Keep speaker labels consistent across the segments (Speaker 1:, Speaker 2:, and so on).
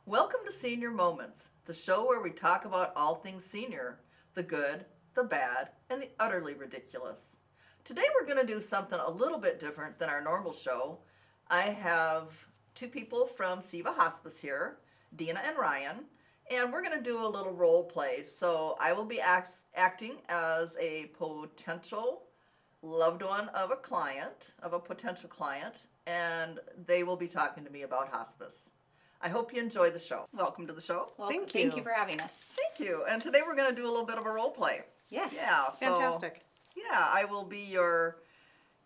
Speaker 1: Welcome to Senior Moments, the show where we talk about all things senior, the good, the bad, and the utterly ridiculous. Today we're going to do something a little bit different than our normal show. I have two people from Seva Hospice here, Dina and Ryan, and we're going to do a little role play. So I will be acting as a potential loved one of a client, of a potential client, and they will be talking to me about hospice. I hope you enjoy the show. Welcome to the show.
Speaker 2: Well,
Speaker 3: Thank
Speaker 2: thank
Speaker 3: you.
Speaker 2: you for having us.
Speaker 1: Thank you. And today we're going to do a little bit of a role play.
Speaker 2: Yes.
Speaker 1: Yeah.
Speaker 3: Fantastic.
Speaker 1: Yeah, I will be your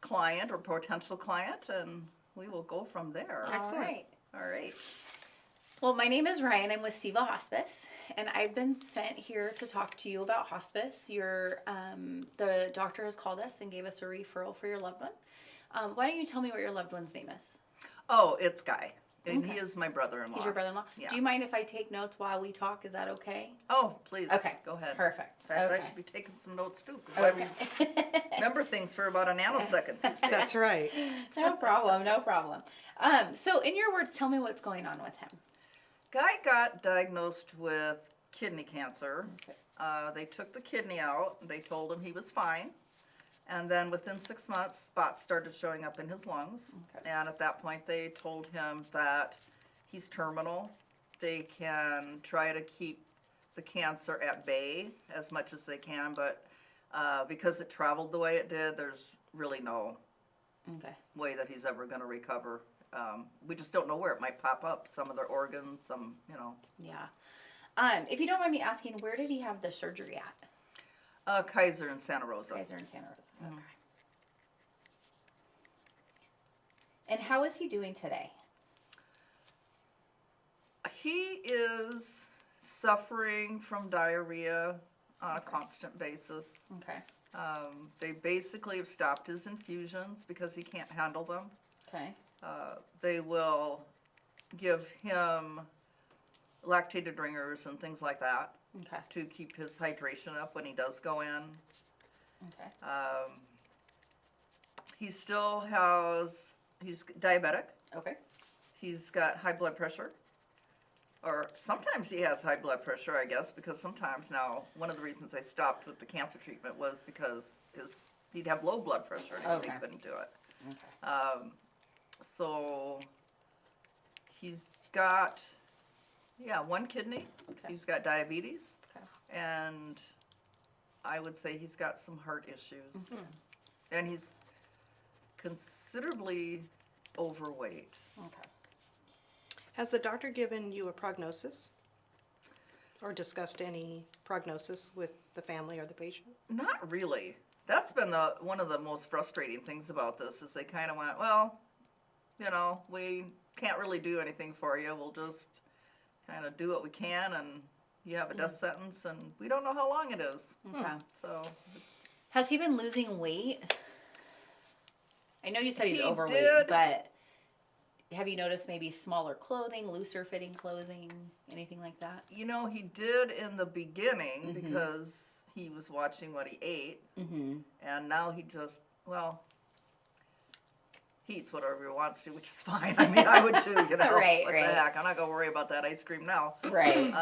Speaker 1: client or potential client, and we will go from there.
Speaker 3: Excellent.
Speaker 2: All right.
Speaker 1: All right.
Speaker 2: Well, my name is Ryan. I'm with Seva Hospice, and I've been sent here to talk to you about hospice. The doctor has called us and gave us a referral for your loved one. Why don't you tell me what your loved one's name is?
Speaker 1: Oh, it's Guy. And
Speaker 2: Okay.
Speaker 1: he is my brother-in-law.
Speaker 2: He's your brother-in-law?
Speaker 1: Yeah.
Speaker 2: Do you mind if I take notes while we talk? Is that okay?
Speaker 1: Oh, please.
Speaker 2: Okay.
Speaker 1: Go ahead.
Speaker 2: Perfect.
Speaker 1: In fact,
Speaker 2: Okay.
Speaker 1: I should be taking some notes too, because I remember things for about a nanosecond these days.
Speaker 3: That's right.
Speaker 2: No problem. No problem. So, in your words, tell me what's going on with him.
Speaker 1: Guy got diagnosed with kidney cancer.
Speaker 2: Okay.
Speaker 1: They took the kidney out. They told him he was fine. And then within 6 months, spots started showing up in his lungs.
Speaker 2: Okay.
Speaker 1: And at that point, they told him that he's terminal. They can try to keep the cancer at bay as much as they can, but because it traveled the way it did, there's really no
Speaker 2: Okay.
Speaker 1: way that he's ever going to recover. We just don't know where it might pop up. Some of their organs, some,
Speaker 2: Yeah. If you don't mind me asking, where did he have the surgery at?
Speaker 1: Kaiser in Santa Rosa.
Speaker 2: Kaiser in Santa Rosa. Okay. And how is he doing today?
Speaker 1: He is suffering from diarrhea on a constant basis.
Speaker 2: Okay.
Speaker 1: They basically have stopped his infusions because he can't handle them.
Speaker 2: Okay.
Speaker 1: They will give him lactated ringers and things like that
Speaker 2: Okay.
Speaker 1: to keep his hydration up when he does go in.
Speaker 2: Okay.
Speaker 1: He's diabetic.
Speaker 2: Okay.
Speaker 1: He's got high blood pressure. Or sometimes he has high blood pressure, I guess, because sometimes now, one of the reasons I stopped with the cancer treatment was because he'd have low blood pressure and he
Speaker 2: Okay.
Speaker 1: couldn't do it.
Speaker 2: Okay.
Speaker 1: So he's got, one kidney.
Speaker 2: Okay.
Speaker 1: He's got diabetes.
Speaker 2: Okay.
Speaker 1: And I would say he's got some heart issues.
Speaker 2: Mm-hmm.
Speaker 1: And he's considerably overweight.
Speaker 2: Okay.
Speaker 3: Has the doctor given you a prognosis or discussed any prognosis with the family or the patient?
Speaker 1: Not really. That's been one of the most frustrating things about this is they kind of went, well, we can't really do anything for you. We'll just kind of do what we can, and you have a death sentence, and we don't know how long it is.
Speaker 2: Okay.
Speaker 1: So
Speaker 2: Has he been losing weight? I know you said he's
Speaker 1: He
Speaker 2: overweight,
Speaker 1: did.
Speaker 2: but have you noticed maybe smaller clothing, looser fitting clothing, anything like that?
Speaker 1: he did in the beginning
Speaker 2: Mhm.
Speaker 1: because he was watching what he ate,
Speaker 2: Mm-hmm.
Speaker 1: and now he just, he eats whatever he wants to, which is fine. I mean, I would too,
Speaker 2: Right,
Speaker 1: what
Speaker 2: right.
Speaker 1: the heck? I'm not going to worry about that ice cream now.
Speaker 2: Right.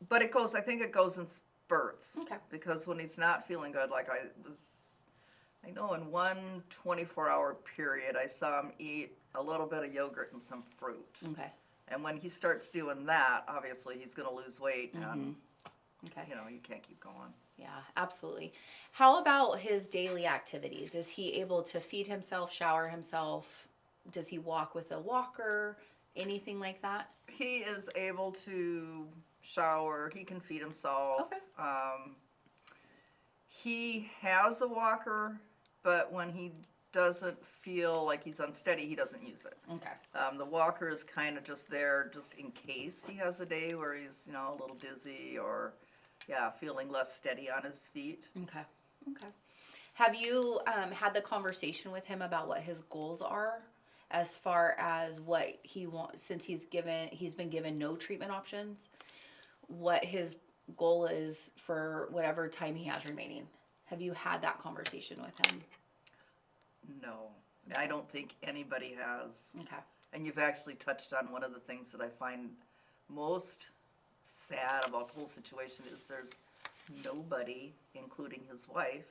Speaker 1: But I think it goes in spurts.
Speaker 2: Okay.
Speaker 1: Because when he's not feeling good, I know in one 24-hour period, I saw him eat a little bit of yogurt and some fruit.
Speaker 2: Okay.
Speaker 1: And when he starts doing that, obviously he's going to lose weight, and
Speaker 2: Okay.
Speaker 1: you can't keep going.
Speaker 2: Yeah, absolutely. How about his daily activities? Is he able to feed himself, shower himself? Does he walk with a walker? Anything like that?
Speaker 1: He is able to shower. He can feed himself.
Speaker 2: Okay.
Speaker 1: He has a walker, but when he doesn't feel like he's unsteady, he doesn't use it.
Speaker 2: Okay.
Speaker 1: The walker is kind of just there just in case he has a day where he's, a little dizzy or, feeling less steady on his feet.
Speaker 2: Okay. Okay. Have you had the conversation with him about what his goals are as far as what he wants, since he's been given no treatment options, what his goal is for whatever time he has remaining? Have you had that conversation with him?
Speaker 1: No, I don't think anybody has.
Speaker 2: Okay.
Speaker 1: And you've actually touched on one of the things that I find most sad about the whole situation is there's nobody, including his wife,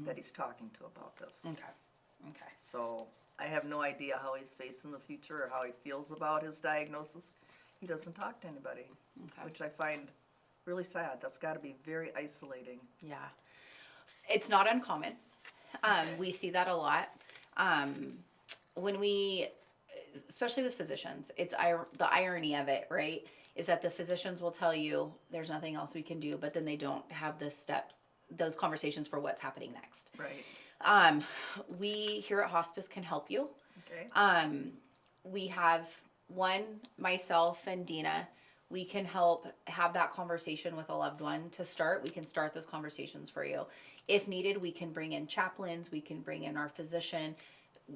Speaker 1: that he's talking to about this.
Speaker 2: Okay. Okay.
Speaker 1: So I have no idea how he's facing the future or how he feels about his diagnosis. He doesn't talk to anybody,
Speaker 2: Okay.
Speaker 1: which I find really sad. That's got to be very isolating.
Speaker 2: Yeah. It's not uncommon. We see that a lot. When we, especially with physicians, it's the irony of it, right? Is that the physicians will tell you there's nothing else we can do, but then they don't have the steps, those conversations for what's happening next.
Speaker 1: Right.
Speaker 2: We here at Hospice can help you.
Speaker 1: Okay.
Speaker 2: We have myself and Dina, we can help have that conversation with a loved one to start. We can start those conversations for you. If needed, we can bring in chaplains, we can bring in our physician,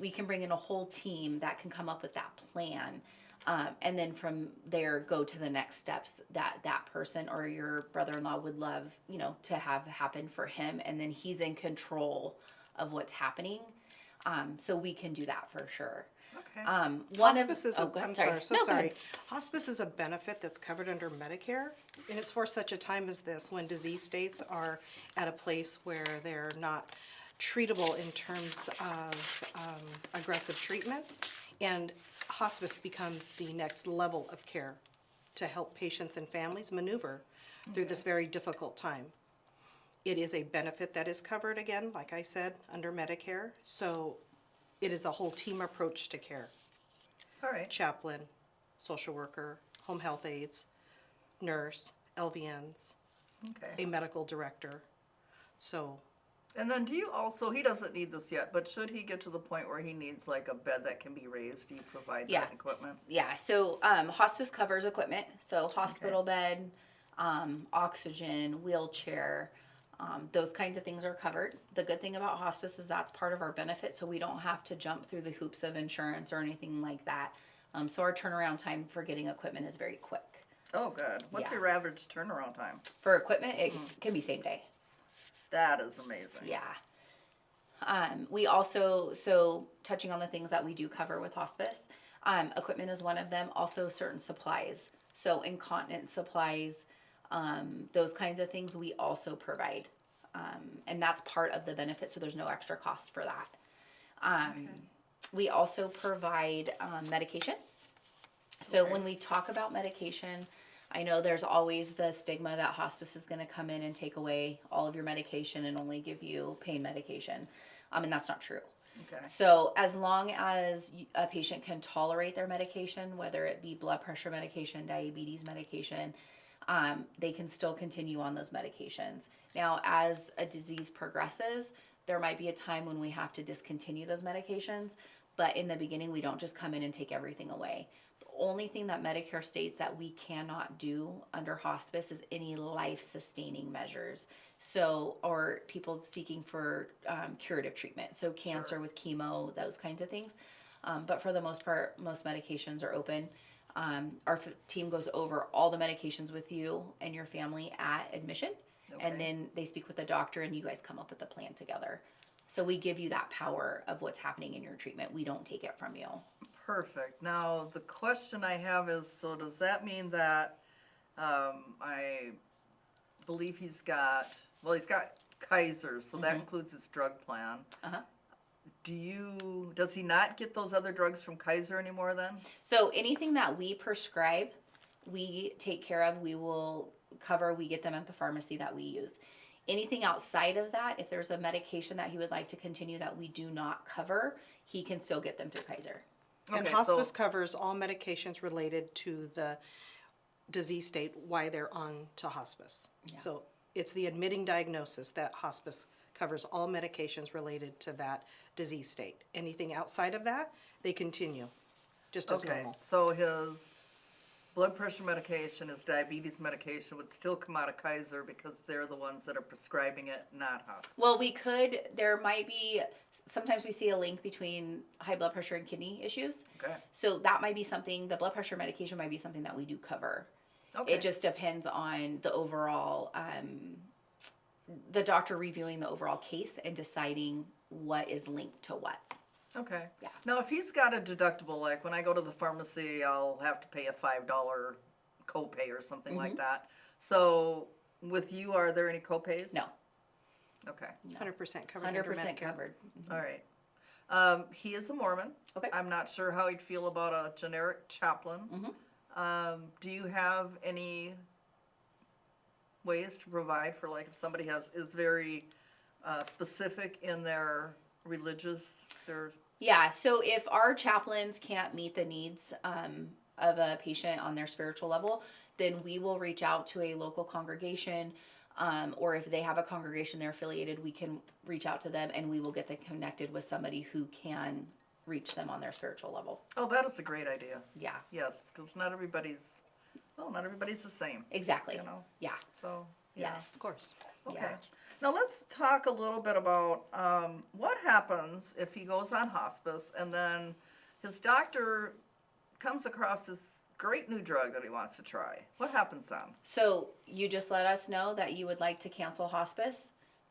Speaker 2: we can bring in a whole team that can come up with that plan. And then from there, go to the next steps that person or your brother-in-law would love, to have happen for him. And then he's in control of what's happening. So we can do that for sure.
Speaker 1: Okay.
Speaker 3: Hospice is
Speaker 2: go ahead.
Speaker 3: I'm sorry, so
Speaker 2: No, go
Speaker 3: sorry.
Speaker 2: ahead.
Speaker 3: Hospice is a benefit that's covered under Medicare, and it's for such a time as this, when disease states are at a place where they're not treatable in terms of aggressive treatment, and hospice becomes the next level of care to help patients and families maneuver through this very difficult time. It is a benefit that is covered, again, like I said, under Medicare, so it is a whole team approach to care.
Speaker 1: All right.
Speaker 3: Chaplain, social worker, home health aides, nurse, LVNs,
Speaker 1: Okay.
Speaker 3: a medical director. So,
Speaker 1: And then do you also, he doesn't need this yet, but should he get to the point where he needs like a bed that can be raised, do you provide
Speaker 2: Yeah.
Speaker 1: that equipment?
Speaker 2: Yeah, so hospice covers equipment, so hospital bed, oxygen, wheelchair, those kinds of things are covered. The good thing about hospice is that's part of our benefit, so we don't have to jump through the hoops of insurance or anything like that. So our turnaround time for getting equipment is very quick.
Speaker 1: Oh, good. What's
Speaker 2: Yeah.
Speaker 1: your average turnaround time?
Speaker 2: For equipment, it can be same day.
Speaker 1: That is amazing.
Speaker 2: Yeah. We also, so touching on the things that we do cover with hospice, equipment is one of them. Also certain supplies. So incontinence supplies, those kinds of things we also provide. And that's part of the benefit, so there's no extra cost for that. We also provide medication. So
Speaker 1: Okay.
Speaker 2: when we talk about medication, I know there's always the stigma that hospice is going to come in and take away all of your medication and only give you pain medication. And that's not true.
Speaker 1: Okay.
Speaker 2: So as long as a patient can tolerate their medication, whether it be blood pressure medication, diabetes medication, they can still continue on those medications. Now, as a disease progresses, there might be a time when we have to discontinue those medications, but in the beginning, we don't just come in and take everything away. The only thing that Medicare states that we cannot do under hospice is any life-sustaining measures. So, or people seeking for curative treatment, so cancer with chemo, those kinds of things. But for the most part, most medications are open. Our team goes over all the medications with you and your family at admission, and
Speaker 1: Okay.
Speaker 2: then they speak with the doctor and you guys come up with a plan together. So we give you that power of what's happening in your treatment. We don't take it from you.
Speaker 1: Perfect. Now, the question I have is, so does that mean that, I believe he's got Kaiser, so that includes his drug plan.
Speaker 2: Uh-huh.
Speaker 1: Does he not get those other drugs from Kaiser anymore then?
Speaker 2: So anything that we prescribe, we take care of, we will cover, we get them at the pharmacy that we use. Anything outside of that, if there's a medication that he would like to continue that we do not cover, he can still get them through Kaiser.
Speaker 3: and
Speaker 1: Okay,
Speaker 3: hospice
Speaker 1: so-
Speaker 3: covers all medications related to the disease state, why they're on to hospice.
Speaker 2: Yeah.
Speaker 3: So it's the admitting diagnosis that hospice covers all medications related to that disease state. Anything outside of that, they continue, just as
Speaker 1: Okay,
Speaker 3: normal.
Speaker 1: so his blood pressure medication, his diabetes medication would still come out of Kaiser because they're the ones that are prescribing it, not hospice.
Speaker 2: Well, there might be, sometimes we see a link between high blood pressure and kidney issues.
Speaker 1: Okay.
Speaker 2: So that might be something, the blood pressure medication might be something that we do cover.
Speaker 1: Okay.
Speaker 2: It just depends on the overall, the doctor reviewing the overall case and deciding what is linked to what.
Speaker 1: Okay.
Speaker 2: Yeah.
Speaker 1: Now, if he's got a deductible, like when I go to the pharmacy, I'll have to pay a $5 copay or something like that. So with you, are there any copays?
Speaker 2: No.
Speaker 1: Okay.
Speaker 3: 100% covered under
Speaker 2: 100%
Speaker 3: Medicare.
Speaker 2: covered.
Speaker 1: All right. He is a Mormon.
Speaker 2: Okay.
Speaker 1: I'm not sure how he'd feel about a generic chaplain. Do you have any ways to provide for, like, if somebody is very specific in their religious,
Speaker 2: Yeah, so if our chaplains can't meet the needs of a patient on their spiritual level, then we will reach out to a local congregation, or if they have a congregation they're affiliated, we can reach out to them and we will get them connected with somebody who can reach them on their spiritual level.
Speaker 1: Oh, that is a great idea.
Speaker 2: Yeah,
Speaker 1: Yes, because not everybody's the same,
Speaker 2: exactly.
Speaker 1: you know?
Speaker 2: Yeah,
Speaker 1: So, yeah.
Speaker 2: yes.
Speaker 3: Of course.
Speaker 1: Okay.
Speaker 2: Yeah.
Speaker 1: Now let's talk a little bit about what happens if he goes on hospice and then his doctor comes across this great new drug that he wants to try. What happens then?
Speaker 2: So you just let us know that you would like to cancel hospice.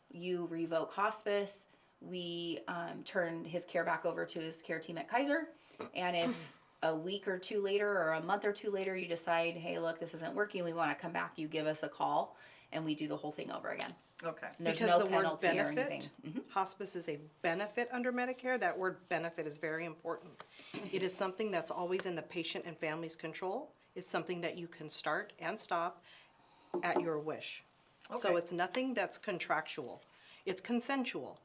Speaker 2: You revoke hospice. We turn his care back over to his care team at Kaiser. And if a week or two later or a month or two later you decide, hey, look, this isn't working, we want to come back, you give us a call and we do the whole thing over again.
Speaker 1: Okay.
Speaker 2: And there's
Speaker 3: Because
Speaker 2: no
Speaker 3: the word
Speaker 2: penalty or anything.
Speaker 3: benefit, hospice is a benefit under Medicare. That word benefit is very important. It is something that's always in the patient and family's control. It's something that you can start and stop at your wish. So
Speaker 1: Okay.
Speaker 3: it's nothing that's contractual. It's consensual.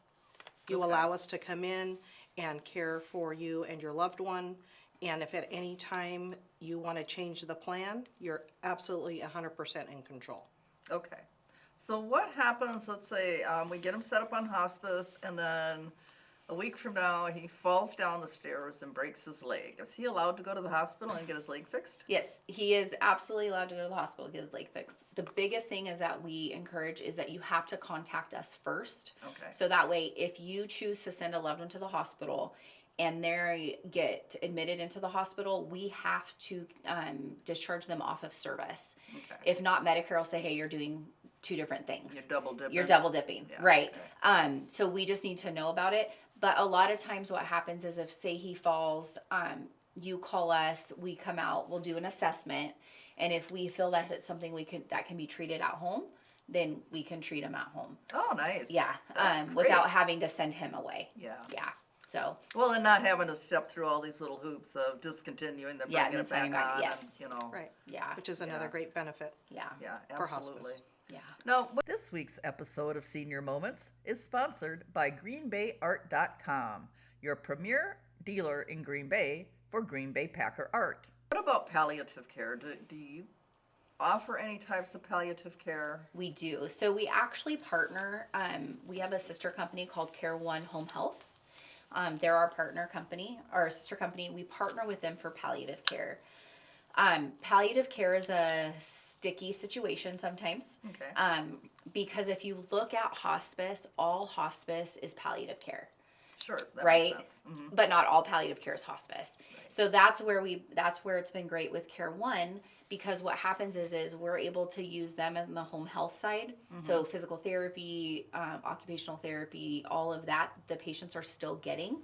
Speaker 3: You
Speaker 1: Okay.
Speaker 3: allow us to come in and care for you and your loved one. And if at any time you want to change the plan, you're absolutely 100% in control.
Speaker 1: Okay. So what happens, let's say we get him set up on hospice and then a week from now he falls down the stairs and breaks his leg. Is he allowed to go to the hospital and get his leg fixed?
Speaker 2: Yes, he is absolutely allowed to go to the hospital and get his leg fixed. The biggest thing is that we encourage is that you have to contact us first.
Speaker 1: Okay.
Speaker 2: So that way, if you choose to send a loved one to the hospital and they get admitted into the hospital, we have to discharge them off of service.
Speaker 1: Okay.
Speaker 2: If not, Medicare will say, hey, you're doing two different things.
Speaker 1: You're double dipping.
Speaker 2: You're double dipping,
Speaker 1: Yeah,
Speaker 2: right?
Speaker 1: okay.
Speaker 2: So we just need to know about it. But a lot of times what happens is if, say, he falls, you call us, we come out, we'll do an assessment. And if we feel that it's something that can be treated at home, then we can treat him at home.
Speaker 1: Oh, nice.
Speaker 2: Yeah,
Speaker 1: That's great.
Speaker 2: without having to send him away.
Speaker 1: Yeah.
Speaker 2: Yeah, so,
Speaker 1: Well, and not having to step through all these little hoops of discontinuing, then
Speaker 2: Yeah,
Speaker 1: bringing it
Speaker 2: then sending
Speaker 1: back
Speaker 2: back-
Speaker 1: on,
Speaker 2: yes.
Speaker 1: and, you know.
Speaker 3: Right.
Speaker 2: yeah,
Speaker 3: Which is another
Speaker 1: Yeah.
Speaker 3: great benefit.
Speaker 2: yeah,
Speaker 1: Yeah,
Speaker 3: For
Speaker 1: absolutely.
Speaker 3: hospice.
Speaker 2: yeah.
Speaker 1: Now, this week's episode of Senior Moments is sponsored by GreenBayArt.com, your premier dealer in Green Bay for Green Bay Packer art. What about palliative care? Do you offer any types of palliative care?
Speaker 2: We do. So we actually partner. We have a sister company called Care One Home Health. They're our partner company, our sister company. We partner with them for palliative care. Palliative care is a sticky situation sometimes.
Speaker 1: Okay.
Speaker 2: Because if you look at hospice, all hospice is palliative care.
Speaker 1: Sure, that
Speaker 2: Right.
Speaker 1: makes sense. Mhm.
Speaker 2: But not all palliative care is hospice. So that's where it's been great with Care One, because what happens is we're able to use them in the home health side. So physical therapy, occupational therapy, all of that, the patients are still getting.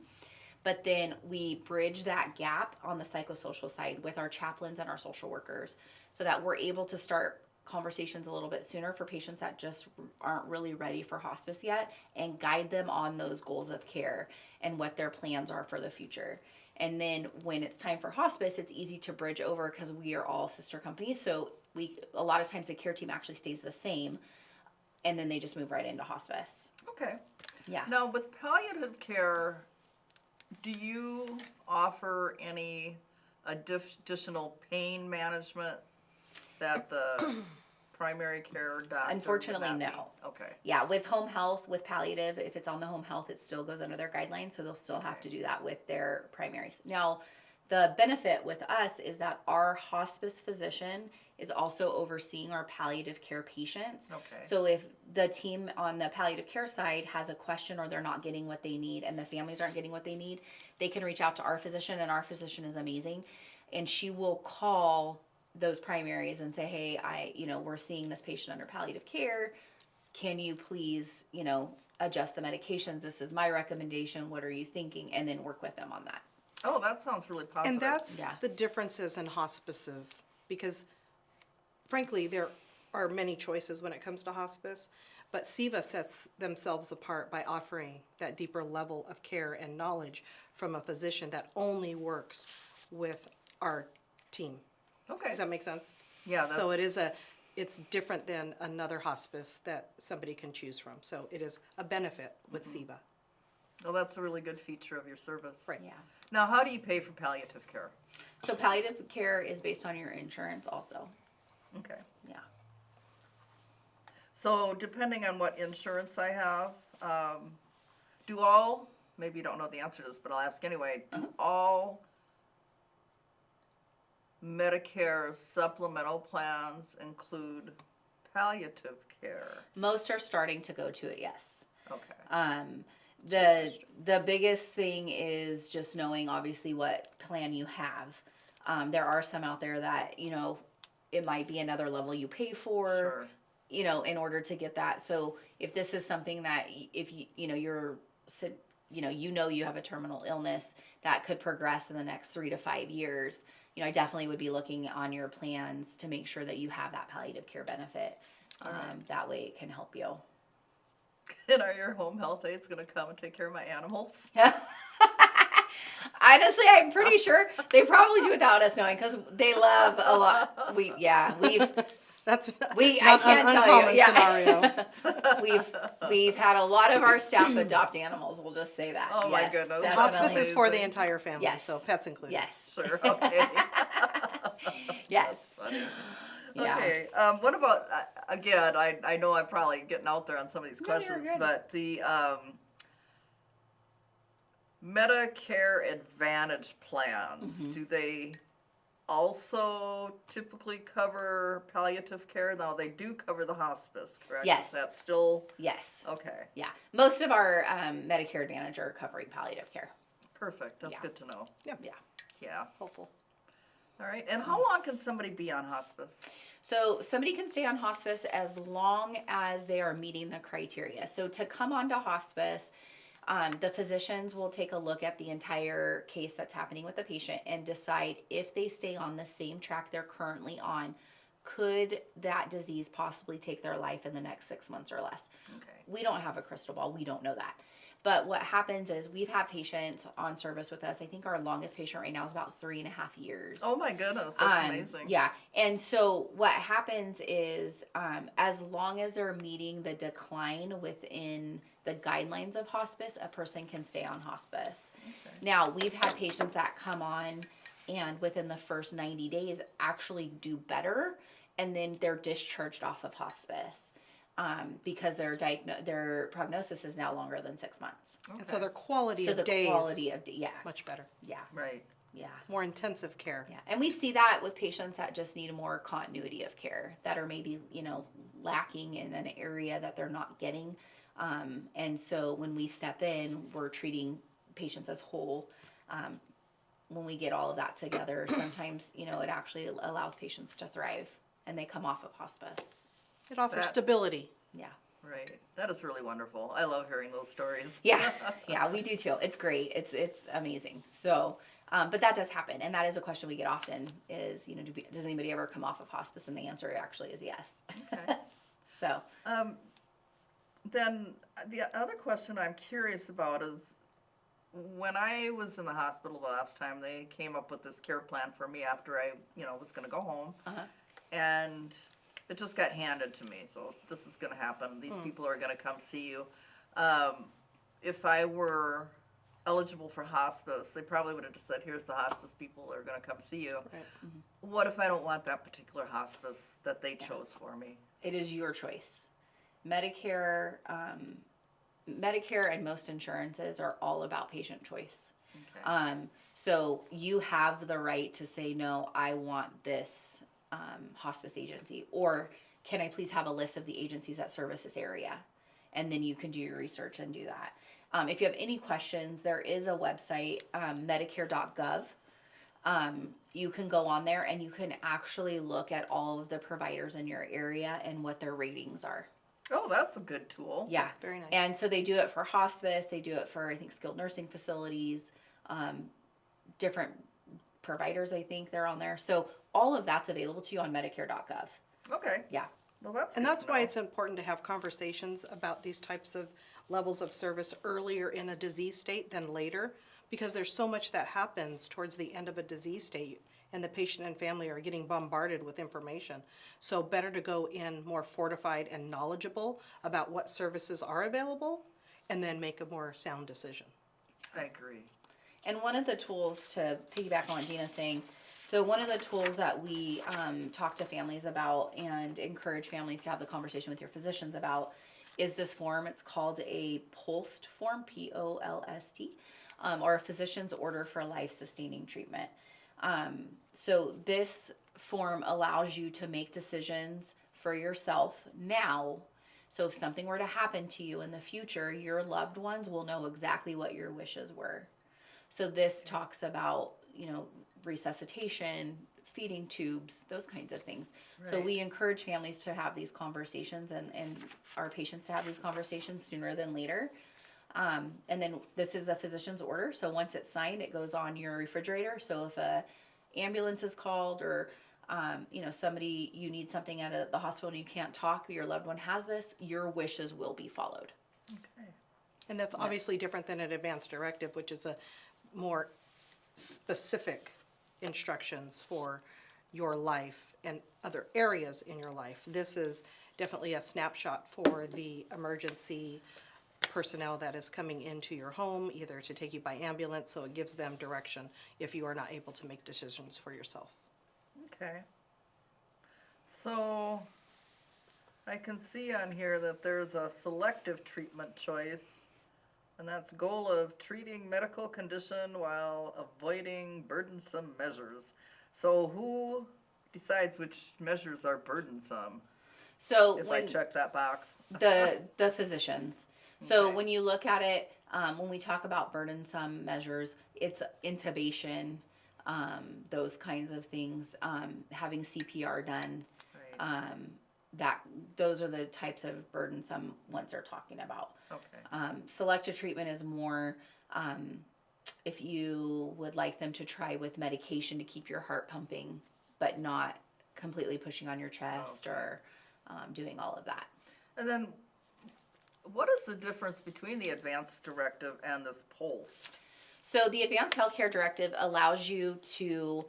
Speaker 2: But then we bridge that gap on the psychosocial side with our chaplains and our social workers so that we're able to start conversations a little bit sooner for patients that just aren't really ready for hospice yet, and guide them on those goals of care and what their plans are for the future. And then when it's time for hospice, it's easy to bridge over because we are all sister companies. So a lot of times the care team actually stays the same, and then they just move right into hospice.
Speaker 1: Okay.
Speaker 2: Yeah.
Speaker 1: Now, with palliative care, do you offer any additional pain management that the primary care doctor would
Speaker 2: Unfortunately,
Speaker 1: not be?
Speaker 2: no.
Speaker 1: Okay.
Speaker 2: Yeah, with home health, with palliative, if it's on the home health, it still goes under their guidelines, so they'll still have to do that with their primaries. Now, the benefit with us is that our hospice physician is also overseeing our palliative care patients.
Speaker 1: Okay.
Speaker 2: So if the team on the palliative care side has a question or they're not getting what they need and the families aren't getting what they need, they can reach out to our physician, and our physician is amazing. And she will call those primaries and say, hey, we're seeing this patient under palliative care. Can you please, adjust the medications. This is my recommendation. What are you thinking? And then work with them on that.
Speaker 1: Oh, that sounds really positive.
Speaker 3: And that's
Speaker 2: Yeah.
Speaker 3: the differences in hospices, because frankly, there are many choices when it comes to hospice, but Seva sets themselves apart by offering that deeper level of care and knowledge from a physician that only works with our team.
Speaker 1: Okay.
Speaker 3: Does that make sense?
Speaker 1: Yeah,
Speaker 3: So
Speaker 1: that's-
Speaker 3: it's different than another hospice that somebody can choose from. So it is a benefit with Seva.
Speaker 1: Well, that's a really good feature of your service.
Speaker 3: Right.
Speaker 2: Yeah.
Speaker 1: Now, how do you pay for palliative care?
Speaker 2: So palliative care is based on your insurance also.
Speaker 1: Okay.
Speaker 2: Yeah.
Speaker 1: So depending on what insurance I have, maybe you don't know the answer to this, but I'll ask anyway, do all Medicare supplemental plans include palliative care?
Speaker 2: Most are starting to go to it, yes.
Speaker 1: Okay.
Speaker 2: The biggest thing is just knowing obviously what plan you have. There are some out there that, it might be another level you pay for,
Speaker 1: Sure.
Speaker 2: in order to get that. So if this is something that if you have a terminal illness that could progress in the next 3 to 5 years, I definitely would be looking on your plans to make sure that you have that palliative care benefit. That way it can help you.
Speaker 1: And are your home health aides going to come and take care of my animals?
Speaker 2: Honestly, I'm pretty sure they probably do without us knowing because they love a lot.
Speaker 3: That's
Speaker 2: I
Speaker 3: not
Speaker 2: can't
Speaker 3: an
Speaker 2: tell you.
Speaker 3: uncommon
Speaker 2: Yeah.
Speaker 3: scenario.
Speaker 2: we've had a lot of our staff adopt animals. We'll just say that.
Speaker 1: Oh, my
Speaker 2: Yes,
Speaker 1: goodness.
Speaker 2: definitely.
Speaker 3: Hospice is for the
Speaker 1: Amazing.
Speaker 3: entire family,
Speaker 2: Yes.
Speaker 3: so pets included.
Speaker 2: Yes.
Speaker 1: Sure. Okay.
Speaker 2: Yes.
Speaker 1: Funny.
Speaker 2: Yeah.
Speaker 1: Okay. What about again? I know I'm probably getting out there on some of these
Speaker 2: No, you're
Speaker 1: questions,
Speaker 2: good.
Speaker 1: but the Medicare Advantage plans,
Speaker 2: Mm-hmm.
Speaker 1: do they also typically cover palliative care? Now they do cover the hospice, correct?
Speaker 2: Yes.
Speaker 1: Is that still
Speaker 2: Yes.
Speaker 1: okay?
Speaker 2: Yeah. Most of our Medicare Advantage are covering palliative care.
Speaker 1: Perfect. That's
Speaker 2: Yeah.
Speaker 1: good to know.
Speaker 2: Yeah.
Speaker 1: Yeah.
Speaker 3: Hopeful.
Speaker 1: All right. And how long can somebody be on hospice?
Speaker 2: So somebody can stay on hospice as long as they are meeting the criteria. So to come onto hospice, the physicians will take a look at the entire case that's happening with the patient and decide if they stay on the same track they're currently on, could that disease possibly take their life in the next 6 months or less?
Speaker 1: Okay.
Speaker 2: We don't have a crystal ball. We don't know that. But what happens is we've had patients on service with us. I think our longest patient right now is about 3.5 years.
Speaker 1: Oh my goodness, that's amazing.
Speaker 2: Yeah. And so what happens is as long as they're meeting the decline within the guidelines of hospice, a person can stay on hospice.
Speaker 1: Okay.
Speaker 2: Now, we've had patients that come on and within the first 90 days actually do better, and then they're discharged off of hospice because their prognosis is now longer than 6 months.
Speaker 3: And so their quality
Speaker 2: So
Speaker 3: of
Speaker 2: the
Speaker 3: days,
Speaker 2: quality of
Speaker 3: much better.
Speaker 2: yeah,
Speaker 1: Right.
Speaker 2: yeah.
Speaker 3: More intensive care.
Speaker 2: Yeah, and we see that with patients that just need more continuity of care, that are maybe, lacking in an area that they're not getting. And so when we step in, we're treating patients as whole. When we get all of that together, sometimes, it actually allows patients to thrive and they come off of hospice.
Speaker 3: It offers
Speaker 1: That's-
Speaker 3: stability.
Speaker 2: Yeah.
Speaker 1: Right. That is really wonderful. I love hearing those stories.
Speaker 2: Yeah, yeah, we do too. It's great. It's amazing. So, but that does happen, and that is a question we get often: is does anybody ever come off of hospice? And the answer actually is yes.
Speaker 1: Okay.
Speaker 2: So,
Speaker 1: Then the other question I'm curious about is, when I was in the hospital the last time, they came up with this care plan for me after I, was going to go home, and it just got handed to me. So this is going to happen. These people are going to come see you. If I were eligible for hospice, they probably would have just said, "Here's the hospice people are going to come see you."
Speaker 3: Right.
Speaker 1: What if I don't want that particular hospice that they chose for me?
Speaker 2: it is your choice. Medicare and most insurances are all about patient choice.
Speaker 1: Okay.
Speaker 2: So you have the right to say, no, I want this hospice agency, or can I please have a list of the agencies that service this area? And then you can do your research and do that. If you have any questions, there is a website, medicare.gov. You can go on there and you can actually look at all of the providers in your area and what their ratings are.
Speaker 1: Oh, that's a good tool.
Speaker 2: Yeah.
Speaker 3: Very nice.
Speaker 2: And so they do it for hospice, they do it for, I think, skilled nursing facilities, different providers, I think they're on there. So all of that's available to you on Medicare.gov.
Speaker 1: Okay.
Speaker 2: Yeah.
Speaker 1: Well, that's
Speaker 3: And
Speaker 1: good
Speaker 3: that's
Speaker 1: to
Speaker 3: why
Speaker 1: know.
Speaker 3: it's important to have conversations about these types of levels of service earlier in a disease state than later, because there's so much that happens towards the end of a disease state, and the patient and family are getting bombarded with information. So better to go in more fortified and knowledgeable about what services are available, and then make a more sound decision.
Speaker 1: I agree.
Speaker 2: And one of the tools, to piggyback on what Dina's saying, so one of the tools that we talk to families about and encourage families to have the conversation with your physicians about is this form. It's called a POLST form, POLST, or a physician's order for life-sustaining treatment. So this form allows you to make decisions for yourself now. So if something were to happen to you in the future, your loved ones will know exactly what your wishes were. So this talks about, resuscitation, feeding tubes, those kinds of things. So
Speaker 1: Right.
Speaker 2: we encourage families to have these conversations and our patients to have these conversations sooner than later. And then this is a physician's order. So once it's signed, it goes on your refrigerator. So if a ambulance is called or, somebody, you need something at the hospital and you can't talk, your loved one has this, your wishes will be followed.
Speaker 1: Okay.
Speaker 3: And that's obviously different than an advance directive, which is a more specific instructions for your life and other areas in your life. This is definitely a snapshot for the emergency personnel that is coming into your home, either to take you by ambulance, so it gives them direction if you are not able to make decisions for yourself.
Speaker 1: Okay. So I can see on here that there's a selective treatment choice, and that's goal of treating medical condition while avoiding burdensome measures. So who decides which measures are burdensome
Speaker 2: So
Speaker 1: if I
Speaker 2: when
Speaker 1: check that box?
Speaker 2: the physicians. So
Speaker 1: Okay.
Speaker 2: when you look at it, when we talk about burdensome measures, it's intubation, those kinds of things, having CPR done.
Speaker 1: Right.
Speaker 2: Those are the types of burdensome ones they're talking about.
Speaker 1: Okay.
Speaker 2: Selective treatment is more if you would like them to try with medication to keep your heart pumping, but not completely pushing on your chest
Speaker 1: Okay.
Speaker 2: or doing all of that.
Speaker 1: And then what is the difference between the advance directive and this POLST?
Speaker 2: So the Advanced Healthcare Directive allows you to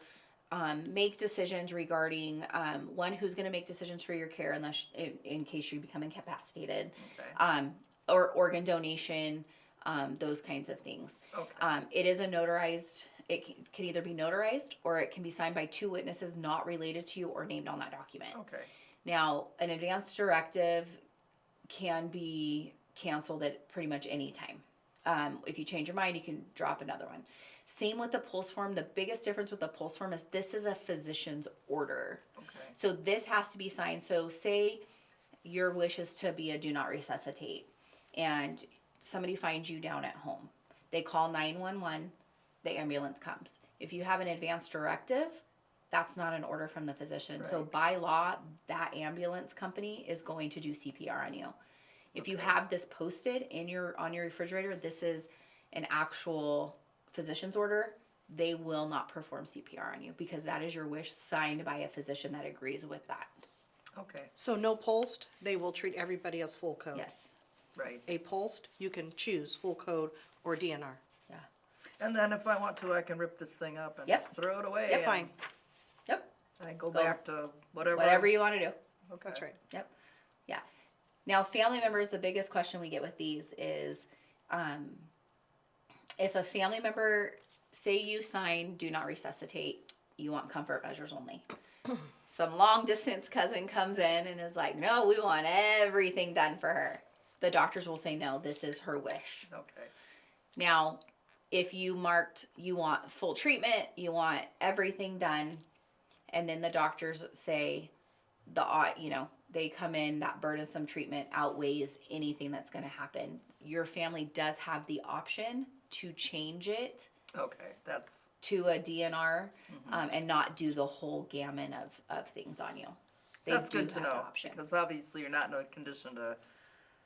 Speaker 2: make decisions regarding one, who's going to make decisions for your care unless in case you become incapacitated,
Speaker 1: Okay.
Speaker 2: or organ donation, those kinds of things.
Speaker 1: Okay.
Speaker 2: It is a notarized. It can either be notarized or it can be signed by two witnesses not related to you or named on that document.
Speaker 1: Okay.
Speaker 2: Now, an advanced directive can be canceled at pretty much any time. If you change your mind, you can drop another one. Same with the PULSE form. The biggest difference with the PULSE form is this is a physician's order.
Speaker 1: Okay.
Speaker 2: So this has to be signed. So say your wish is to be a do not resuscitate and somebody finds you down at home. They call 911, the ambulance comes. If you have an advanced directive, that's not an order from the physician. So
Speaker 1: Right.
Speaker 2: by law, that ambulance company is going to do CPR on you. If you
Speaker 1: Okay.
Speaker 2: have this posted on your refrigerator, this is an actual physician's order, they will not perform CPR on you because that is your wish signed by a physician that agrees with that.
Speaker 1: Okay.
Speaker 3: So no POLST, they will treat everybody as full code.
Speaker 2: Yes.
Speaker 1: Right.
Speaker 3: A POLST, you can choose full code or DNR.
Speaker 2: Yeah.
Speaker 1: And then if I want to, I can rip this thing up and
Speaker 2: Yep.
Speaker 1: just throw it away.
Speaker 2: Yep.
Speaker 1: and
Speaker 3: Fine,
Speaker 2: Yep.
Speaker 1: I go
Speaker 2: Go.
Speaker 1: back to whatever.
Speaker 2: Whatever you want to do.
Speaker 1: Okay.
Speaker 3: that's right.
Speaker 2: Yep. Yeah. Now, family members, the biggest question we get with these is if a family member, say you sign do not resuscitate, you want comfort measures only. Some long distance cousin comes in and is like, no, we want everything done for her. The doctors will say, no, this is her wish.
Speaker 1: Okay.
Speaker 2: Now, if you marked you want full treatment, you want everything done, and then the doctors say they come in, that burdensome treatment outweighs anything that's going to happen. Your family does have the option to change it
Speaker 1: Okay. That's
Speaker 2: to a DNR and not do the whole gamut of things on you. They
Speaker 1: that's
Speaker 2: do
Speaker 1: good to
Speaker 2: have the
Speaker 1: know
Speaker 2: option.
Speaker 1: because obviously you're not in a condition to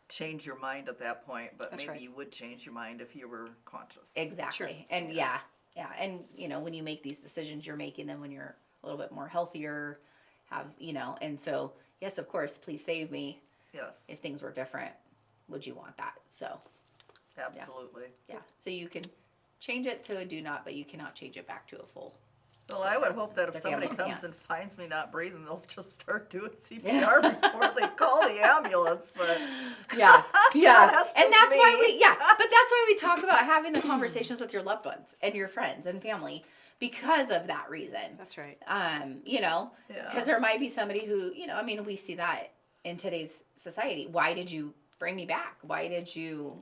Speaker 1: change your mind at that point, but
Speaker 3: That's
Speaker 1: maybe
Speaker 3: right.
Speaker 1: you would change your mind if you were conscious.
Speaker 2: Exactly.
Speaker 3: Sure.
Speaker 2: And yeah. And, when you make these decisions, you're making them when you're a little bit more healthier, and so, yes, of course, please save me.
Speaker 1: Yes,
Speaker 2: If things were different, would you want that? So,
Speaker 1: absolutely.
Speaker 2: yeah. So you can change it to a do not, but you cannot change it back to a full.
Speaker 1: Well, I would hope that if
Speaker 2: The
Speaker 1: somebody
Speaker 2: family
Speaker 1: comes
Speaker 2: can't.
Speaker 1: and finds me not breathing, they'll just start doing CPR before they call the ambulance. But
Speaker 2: Yeah, yeah,
Speaker 1: that's
Speaker 2: and
Speaker 1: just
Speaker 2: that's why
Speaker 1: me.
Speaker 2: but that's why we talk about having the conversations with your loved ones and your friends and family because of that reason.
Speaker 3: That's right.
Speaker 1: Yeah.
Speaker 2: Because there might be somebody who, we see that in today's society. Why did you bring me back? Why did you,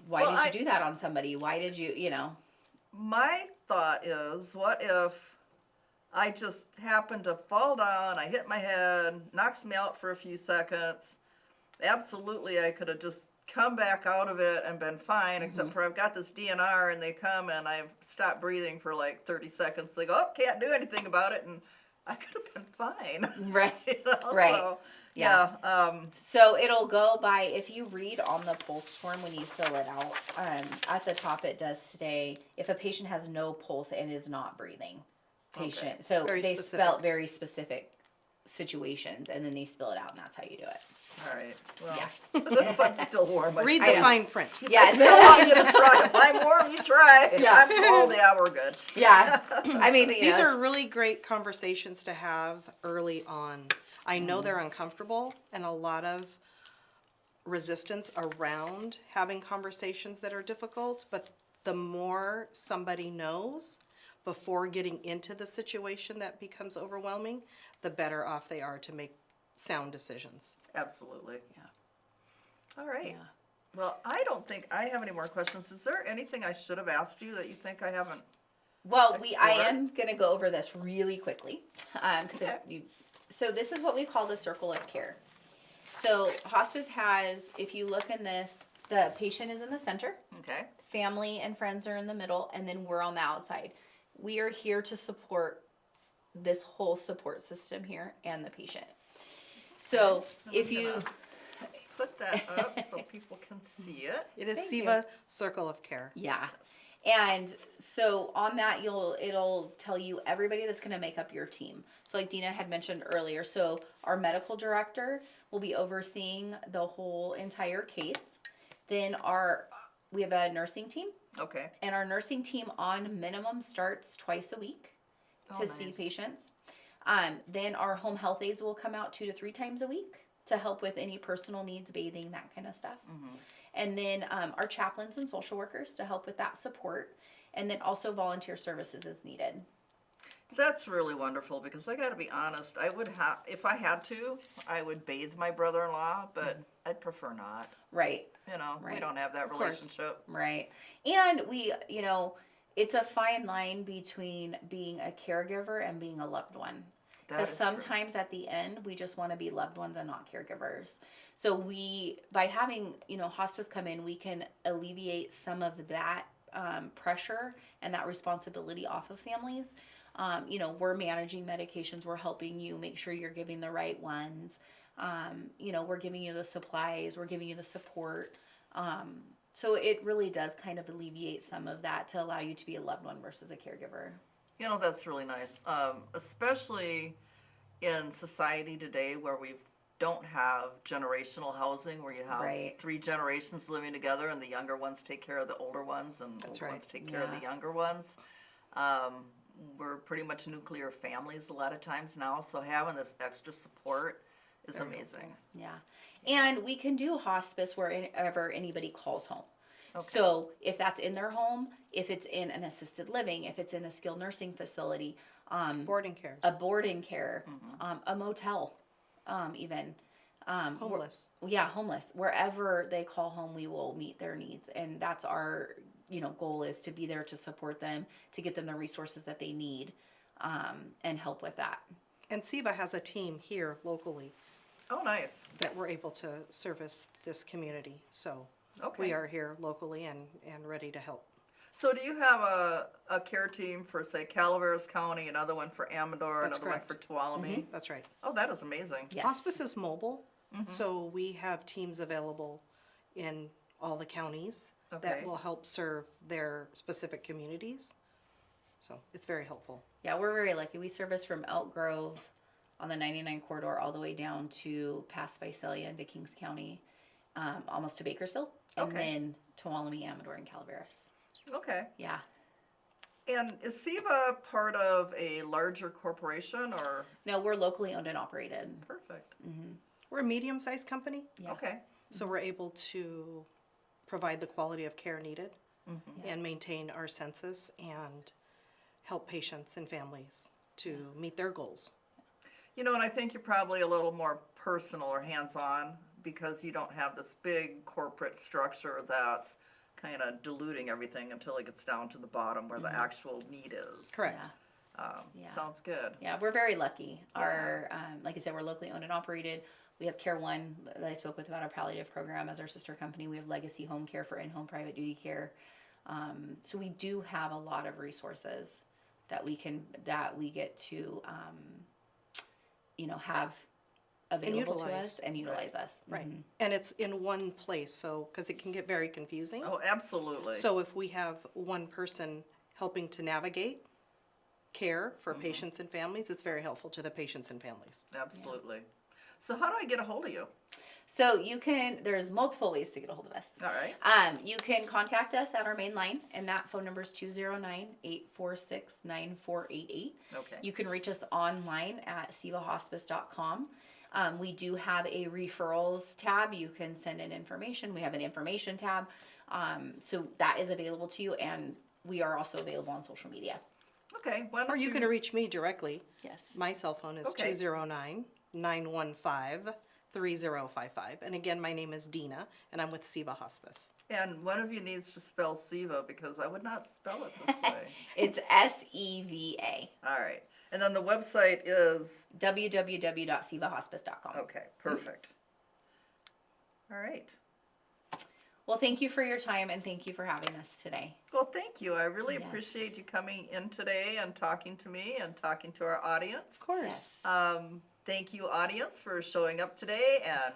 Speaker 2: why
Speaker 1: Well,
Speaker 2: did you do that on somebody? Why did you,
Speaker 1: My thought is, what if I just happened to fall down, I hit my head, knocks me out for a few seconds. Absolutely, I could have just come back out of it and been fine, except for I've got this DNR and they come and I've stopped breathing for like 30 seconds. They go, oh, can't do anything about it. And I could have been fine.
Speaker 2: Right, right.
Speaker 1: So,
Speaker 2: Yeah.
Speaker 1: yeah.
Speaker 2: So it'll go by, if you read on the pulse form when you fill it out, at the top it does say, if a patient has no pulse and is not breathing, patient.
Speaker 1: Okay.
Speaker 2: So
Speaker 3: Very
Speaker 2: they
Speaker 3: specific.
Speaker 2: spell very specific situations, and then they spell it out, and that's how you do it.
Speaker 1: All right. Well, if I'm still warm,
Speaker 3: Read
Speaker 2: I
Speaker 3: the
Speaker 2: know.
Speaker 3: fine print.
Speaker 2: Yeah,
Speaker 1: I want you to try. If I'm warm, you try.
Speaker 2: Yeah.
Speaker 1: I'm cold, yeah, we're good.
Speaker 2: yeah. I mean,
Speaker 3: These are really great conversations to have early on. I know they're uncomfortable and a lot of resistance around having conversations that are difficult, but the more somebody knows before getting into the situation that becomes overwhelming, the better off they are to make sound decisions.
Speaker 1: Absolutely.
Speaker 2: Yeah.
Speaker 1: All right.
Speaker 2: Yeah.
Speaker 1: Well, I don't think I have any more questions. Is there anything I should have asked you that you think I haven't?
Speaker 2: Well, I
Speaker 1: Explore.
Speaker 2: am going to go over this really quickly.
Speaker 1: Okay.
Speaker 2: So this is what we call the circle of care. So hospice has, if you look in this, the patient is in the center,
Speaker 1: Okay.
Speaker 2: family and friends are in the middle, and then we're on the outside. We are here to support this whole support system here and the patient. So if
Speaker 1: I'm
Speaker 2: you,
Speaker 1: gonna put that up so people can see it.
Speaker 3: It is
Speaker 2: Thank you.
Speaker 3: Seva Circle of Care.
Speaker 2: yeah. And so on that, it'll tell you everybody that's going to make up your team. So like Dina had mentioned earlier, so our medical director will be overseeing the whole entire case. Then we have a nursing team,
Speaker 1: Okay.
Speaker 2: and our nursing team on minimum starts twice a week to see
Speaker 1: nice.
Speaker 2: patients. Then our home health aides will come out 2 to 3 times a week to help with any personal needs, bathing, that kind of stuff. And then our chaplains and social workers to help with that support. And then also volunteer services is needed.
Speaker 1: That's really wonderful because I got to be honest. I would have, if I had to, I would bathe my brother-in-law, but I'd prefer not.
Speaker 2: Right,
Speaker 1: We
Speaker 2: Right.
Speaker 1: don't have that
Speaker 3: Of course.
Speaker 1: relationship.
Speaker 2: right. And we, it's a fine line between being a caregiver and being a loved one.
Speaker 1: That
Speaker 2: Because
Speaker 1: is true.
Speaker 2: sometimes at the end, we just want to be loved ones and not caregivers. So by having, hospice come in, we can alleviate some of that pressure and that responsibility off of families. We're managing medications. We're helping you make sure you're giving the right ones. We're giving you the supplies. We're giving you the support. So it really does kind of alleviate some of that to allow you to be a loved one versus a caregiver.
Speaker 1: That's really nice. Especially in society today where we don't have generational housing, where you have
Speaker 2: Right.
Speaker 1: 3 generations living together and the younger ones take care of the older ones and the
Speaker 3: That's
Speaker 1: older
Speaker 3: right.
Speaker 1: ones take care of the
Speaker 2: Yeah.
Speaker 1: younger ones. We're pretty much nuclear families a lot of times now, so having this extra support is
Speaker 3: Very
Speaker 1: amazing.
Speaker 2: Yeah. And we can do hospice wherever anybody calls home.
Speaker 1: Okay.
Speaker 2: So if that's in their home, if it's in an assisted living, if it's in a skilled nursing facility,
Speaker 3: Boarding cares.
Speaker 2: a boarding care, a motel, even.
Speaker 3: Homeless.
Speaker 2: Homeless. Wherever they call home, we will meet their needs. And that's our, goal is to be there to support them, to get them the resources that they need, and help with that.
Speaker 3: And Seva has a team here locally
Speaker 1: Oh, nice.
Speaker 3: that we're able to service this community. So
Speaker 1: Okay.
Speaker 3: we are here locally and ready to help.
Speaker 1: So do you have a care team for, say, Calaveras County, another one for Amador,
Speaker 3: That's
Speaker 1: another
Speaker 3: correct.
Speaker 1: one for Tuolumne?
Speaker 3: That's right.
Speaker 1: Oh, that is amazing.
Speaker 2: Yes.
Speaker 3: Hospice is mobile, So we have teams available in all the counties
Speaker 1: Okay.
Speaker 3: that will help serve their specific communities. So it's very helpful.
Speaker 2: Yeah, we're very lucky. We service from Elk Grove on the 99 corridor all the way down to past Visalia into Kings County, almost to Bakersfield, and
Speaker 1: Okay.
Speaker 2: then Tuolumne, Amador, and Calaveras.
Speaker 1: Okay.
Speaker 2: Yeah.
Speaker 1: And is Seva part of a larger corporation or?
Speaker 2: No, we're locally owned and operated.
Speaker 1: Perfect.
Speaker 3: We're a medium-sized company,
Speaker 2: Yeah.
Speaker 1: Okay.
Speaker 3: so we're able to provide the quality of care needed and maintain our census and help patients and families to meet their goals.
Speaker 1: You know, and I think you're probably a little more personal or hands-on because you don't have this big corporate structure that's kind of diluting everything until it gets down to the bottom where the actual need is.
Speaker 3: Correct.
Speaker 2: Yeah. Yeah.
Speaker 1: Sounds good.
Speaker 2: Yeah, we're very lucky. Our, like I said, we're locally owned and operated. We have Care One that I spoke with about our palliative program as our sister company. We have Legacy Home Care for in-home private duty care. So we do have a lot of resources that we get to, have available to
Speaker 3: utilize.
Speaker 2: us and utilize us.
Speaker 3: Right.
Speaker 2: Mhm.
Speaker 3: And it's in one place, so, because it can get very confusing.
Speaker 1: Oh, absolutely.
Speaker 3: So if we have one person helping to navigate care for patients and families, it's very helpful to the patients and families.
Speaker 1: Absolutely. So how do I get a hold of you?
Speaker 2: So there's multiple ways to get a hold of us.
Speaker 1: All right.
Speaker 2: You can contact us at our main line, and that phone number is 209-846-9488.
Speaker 1: Okay.
Speaker 2: You can reach us online at sevahospice.com. We do have a referrals tab. You can send in information. We have an information tab. So that is available to you, and we are also available on social media.
Speaker 1: Okay. Why
Speaker 3: Or
Speaker 1: don't
Speaker 3: you can reach me directly.
Speaker 2: Yes.
Speaker 3: My cell phone is
Speaker 1: Okay.
Speaker 3: 209-915-3055. And again, my name is Dina, and I'm with Seva Hospice.
Speaker 1: And one of you needs to spell Seva because I would not spell it this way.
Speaker 2: It's SEVA.
Speaker 1: All right. And then the website is,
Speaker 2: www.sevahospice.com.
Speaker 1: okay, perfect. All right.
Speaker 2: Well, thank you for your time, and thank you for having us today.
Speaker 1: Well, thank you. I really
Speaker 2: Yes.
Speaker 1: appreciate you coming in today and talking to me and talking to our audience.
Speaker 3: Of course.
Speaker 2: Yes.
Speaker 1: Thank you, audience, for showing up today and